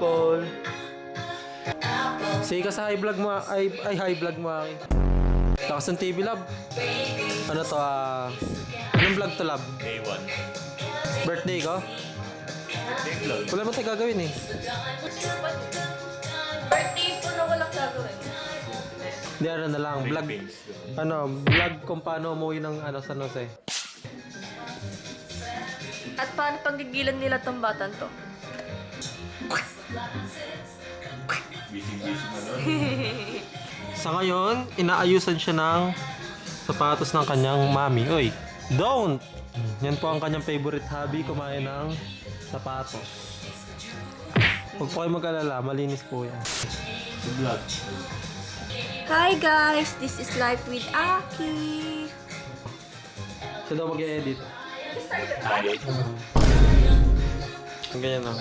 Apple. Sige ka sa high vlog mo, ay high vlog mo akin. Lakas ng TV Lab. Ano to anong vlog to Lab? Day 1. Birthday ko? Birthday vlog. Wala mo tayo gagawin eh. Birthday po na walang gagawin. Hindi ano na lang, vlog. Philippines. Vlog kung paano umuwi ng San Jose. At paano paggigilan nila tong batan to? Busy-busy na nun. Sa ngayon, inaayusan siya ng sapatos ng kanyang mami. Oy, don't! Yan po ang kanyang favorite hobby, kumain ng sapatos. Huwag po kayo mag-alala, malinis po yan. Vlog. Hi guys, this is Life with Aki. Siya daw mag-e-edit. Hi. Ganyan lang.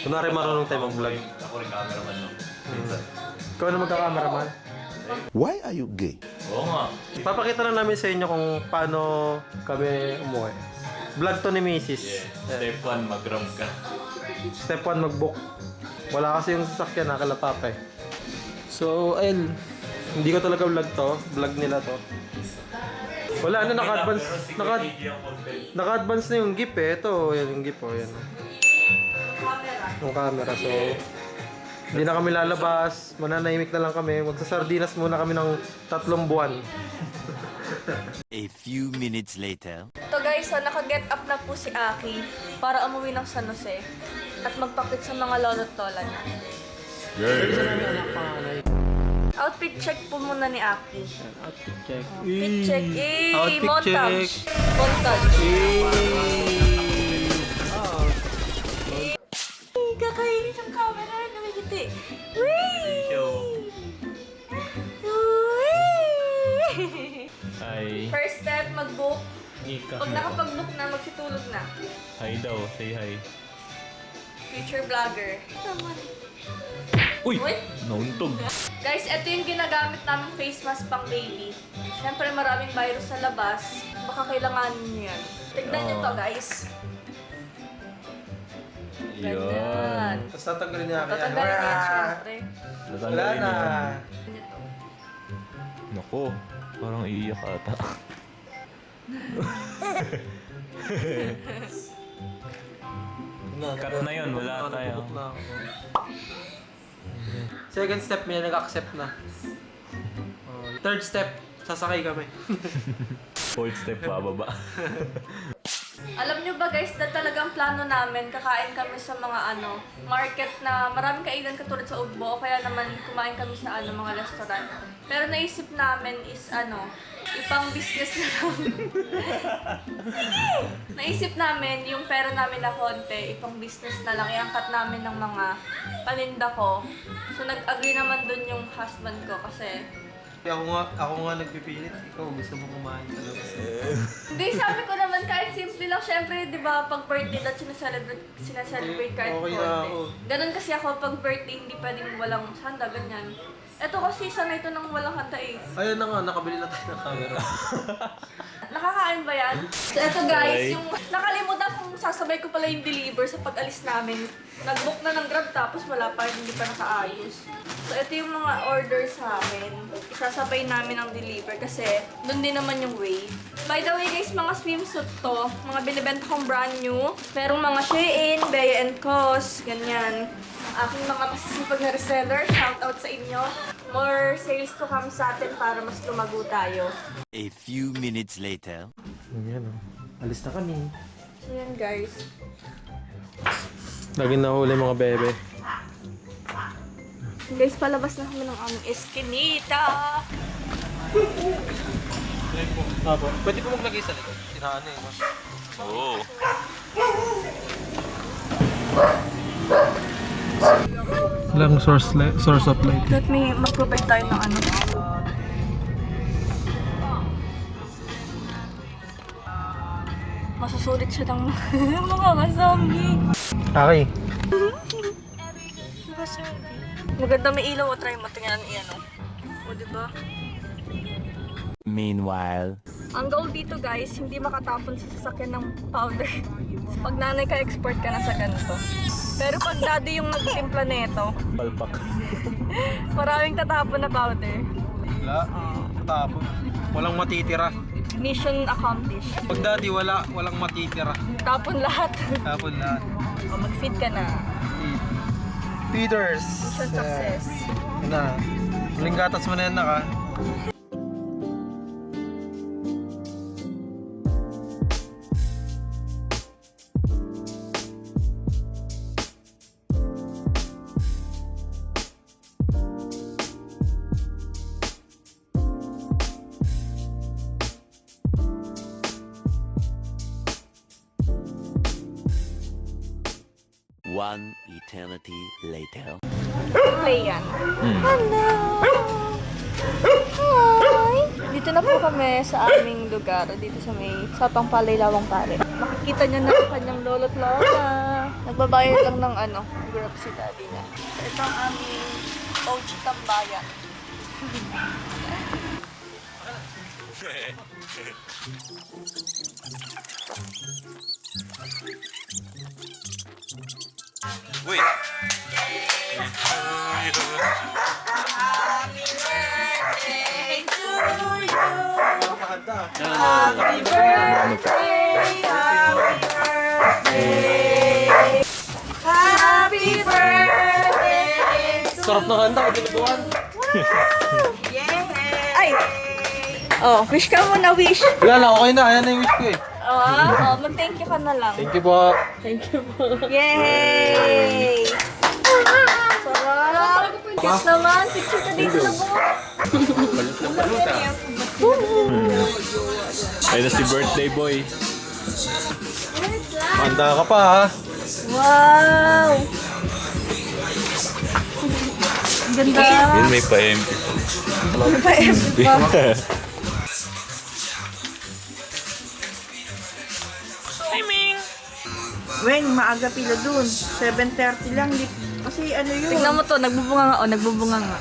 Kunwari marunong tayo mag-vlog. Ako rin cameraman no. Minsan. Ikaw na magka-cameraman. Why are you gay? Oo nga. Papakita lang namin sa inyo kung paano kami umuwi. Vlog to ni Mrs. Yeah. Step 1, mag-ram ka. Step 1, mag-book. Wala kasi yung sasakyan, nakalatapa eh. So, ayun. Hindi ko talaga vlog to. Vlog nila to. Wala na, naka-advance. Naka-advance na yung GIF eh. Ito, yan yung GIF oh. Yan. Yung camera. So, hindi na kami lalabas. Mananahimik na lang kami. Magsasardinas muna kami ng 3 buwan. A few minutes later. So guys, so naka-get up na po si Aki para umuwi ng San Jose at magpakit sa mga lolo't lola niya. Outfit check po muna ni Aki. Outfit check. Outfit check. Outfit Montage. check. Montage. Oh. Kakainin yung camera. Namigiti. Whee! Whee! Hi. First step, mag-book. Ika. Pag nakapag-book na, magsitulog na. Hi daw. Say hi. Future vlogger. Naman. Uy! Uy! Nauntog. Guys, ito yung ginagamit namin face mask pang baby. Siyempre maraming virus sa labas. Baka kailanganin nyo yan. Tignan nyo to, guys. Ganyan. Tapos tatanggalin niya kaya. Tatanggalin niya yan, syempre. Wala na. Ganyan to. Nako. Parang iiyak ata. Cut na yun, wala tayo. Second step, may nag-accept na. Third step, sasakay kami. Fourth step, bababa. Alam nyo ba guys, na talagang plano namin, kakain kami sa mga market na maraming kainan katulad sa Ugbo, o kaya naman kumain kami sa mga restaurant. Pero naisip namin is ipang business na lang. Naisip namin yung pera namin na konti, ipang business na lang, iangkat namin ng mga paninda ko. So nag-agree naman dun yung husband ko kasi Ako nga nagpipilit. Ikaw gusto mo kumain sa labas. hindi, sabi ko naman kahit simple lang, syempre, di ba, pag birthday at sinaselebrate kahit Okay konti. na ako. Ganun kasi ako, pag birthday, hindi pwedeng walang handa, ganyan. Ito kasi, sanay ito ng walang handa eh. Ayun na nga, nakabili na tayo ng camera. Nakakain ba yan? So, ito guys, Okay. yung nakalimutan kong sasabay ko pala yung deliver sa pag-alis namin. Nag-book na ng Grab tapos wala pa, hindi pa nakaayos. So, ito yung mga order sa amin. Isasabay namin ang deliver kasi doon din naman yung way. By the way guys, mga swimsuit to. Mga binibenta kong brand new. Merong mga Shein, Bea & Cos, ganyan. Ang aking mga masisipag na reseller, shout out sa inyo. More sales to come sa atin para mas lumago tayo. A few minutes later. Ayan o. Alis na kami. So yan guys. Lagi nahuli mga bebe. Guys, palabas na kami ng aming eskinita. Apo. Pwede po maglagay sa likod. Tinahan eh. Oo. Lang source of light. Let me mag-provide tayo ng Masusulit siya ng mga kasami. Okay. Maganda may ilaw o try mo. Tingnan iyan o. O diba? Meanwhile. Ang goal dito guys, hindi makatapon sa sasakyan ng powder. Pag nanay ka, expert ka na sa ganito. Pero pag daddy yung nagtimpla nito, Palpak. maraming tatapon na powder. Wala. Tapos. Walang matitira. Mission accomplished. Pag daddy, walang matitira. Tapon lahat. Tapon na. O, mag-feed ka na. Feeders. Mission success. Yan na. Huling gatas mo na yan, naka. One eternity later. Play yan. Hello! Hi! Dito na po kami sa aming lugar. Dito sa may Sapang Palay, Lawang Pare. Makikita niyo na ang kanyang lolo't lola. Nagbabayad lang ng grab si daddy na. So, ito ang aming OG tambayan. Wait. Happy birthday! Happy birthday! Sarap na handa, ginuguan. Ay! Oh, wish ka muna, wish. Wala na, okay na. Ayan na yung wish ko eh. Mag-thank you ka na lang. Thank you po. Yay! Sarap! Kiss naman! Picture ka dito na po! Ayun na si birthday boy. Handa ka pa ha. Wow! Ganda! Yun may pa-MP. Pa-MP pa. Weng, maaga pila dun. 7:30 lang. Kasi ano yun? Tignan mo to, nagbubunga nga. Nagbubunga nga.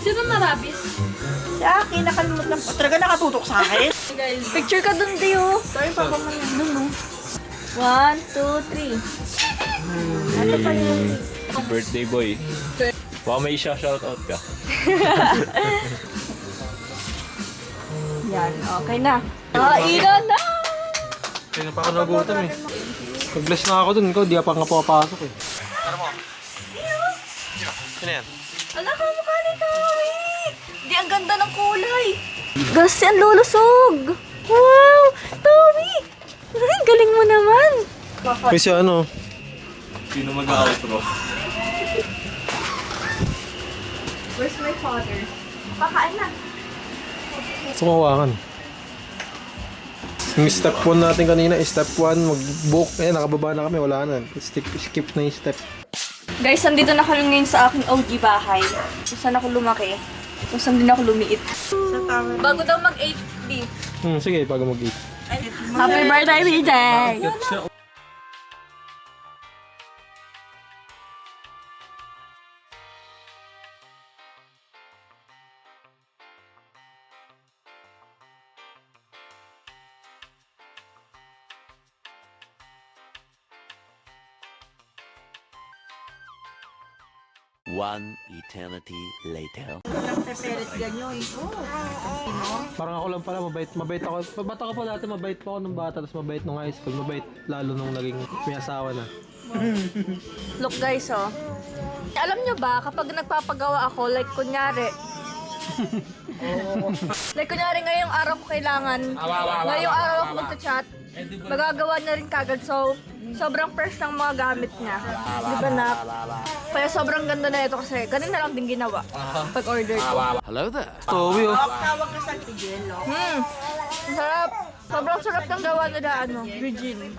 Sino marabis? Si akin, nakalimot lang. Talaga nakatutok sa akin? Guys, picture ka dun, Dio. Sorry, papa man yan. Dun, no? 1, 2, 3. Ano pa yun? Birthday boy. Baka may shoutout ka. Yan, okay na. Ilan na! Kaya na pa ako nagutom eh. Pag-bless na ako dun, ikaw di pa nga papasok eh. Ano mo? Sino yan? Anak ka mukha nito! Di, ang ganda ng kulay! Kasi ang lulusog! Wow! Tommy! Ay, galing mo naman! Kasi ano? Sino mag-outro? Where's my father? Pakain na! Sumawakan. Yung step 1 natin kanina, step 1, mag-book. Eh, nakababa na kami, wala na. Skip na yung step. Guys, nandito na kami ngayon sa aking OG bahay. Kung saan ako lumaki. Kung saan din ako lumiit. Sa tower. Bago daw mag-8D. Sige, bago mag-eat. Happy birthday, BJ! One eternity later. Nagpepelet ganyan. Parang ako lang pala, mabait ako. Bata ko pa dati, mabait pa ako nung bata, tapos mabait nung high school, mabait lalo nung naging may asawa na. Look guys, oh. Alam nyo ba, kapag nagpapagawa ako, like kunyari, ngayong araw ko kailangan, ngayong araw ako magta-chat, magagawa na rin kagad. So, sobrang fresh ng mga gamit niya. Di ba na? Kaya sobrang ganda na ito kasi ganun na lang din ginawa pag order ko. Hello there. Towi oh. Tawag ka sa Tigelo. Ang sarap. Sobrang sarap ng gawa nila, Virgin.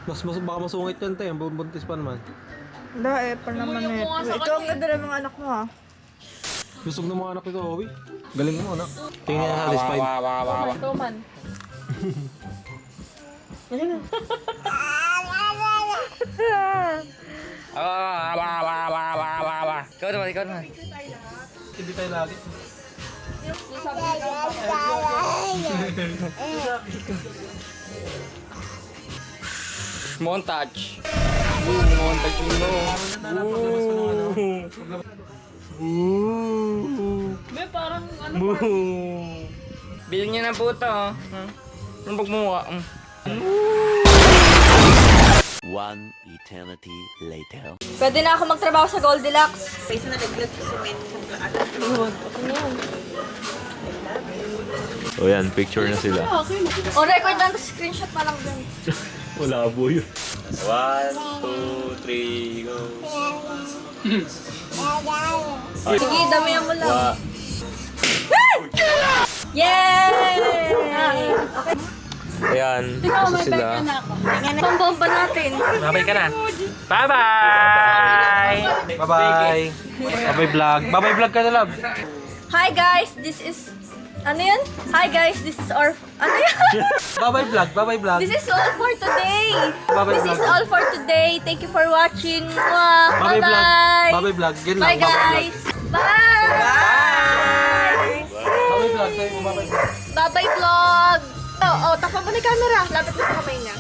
Baka masungit yan tayo, buntis pa naman. Wala pa naman ito. Ito ang ganda ng mga anak mo ha. Busog ng mga anak ko, Owi. Galing mo, anak. Tingnan niya satisfied. Ito man. Hindi tayo lagi. Montage. Montage May parang ano mo. Bilhin niyo na po ito. Ang pagmumukha. One eternity later. Pwede na ako magtrabaho sa Goldilocks. Isa na naglag sa cement. O yan, picture na sila. O, record lang. Screenshot na lang dun. Wala po yun. 1, 2, 3, go. Sige, damihan mo lang. Yay! Okay. Ayan, isa sila. Pambomba natin. Mabay ka na. Bye-bye! Bye-bye. Bye-bye vlog. Bye-bye vlog ka na, love. Hi guys, this is... Ano yan? Hi guys, this is our... Ano yan? Bye-bye vlog. Bye-bye vlog. This is all for today. Bye-bye This is vlog. all for today. Thank you for watching. Mwah. Bye-bye vlog. Bye-bye. Bye-bye vlog. Yan lang. Bye Bye-bye vlog. guys. Bye. Bye-bye vlog. Sabi mo, bye-bye vlog. Bye-bye vlog. Oh, takpan mo na yung camera. Lapit mo sa kamay niya.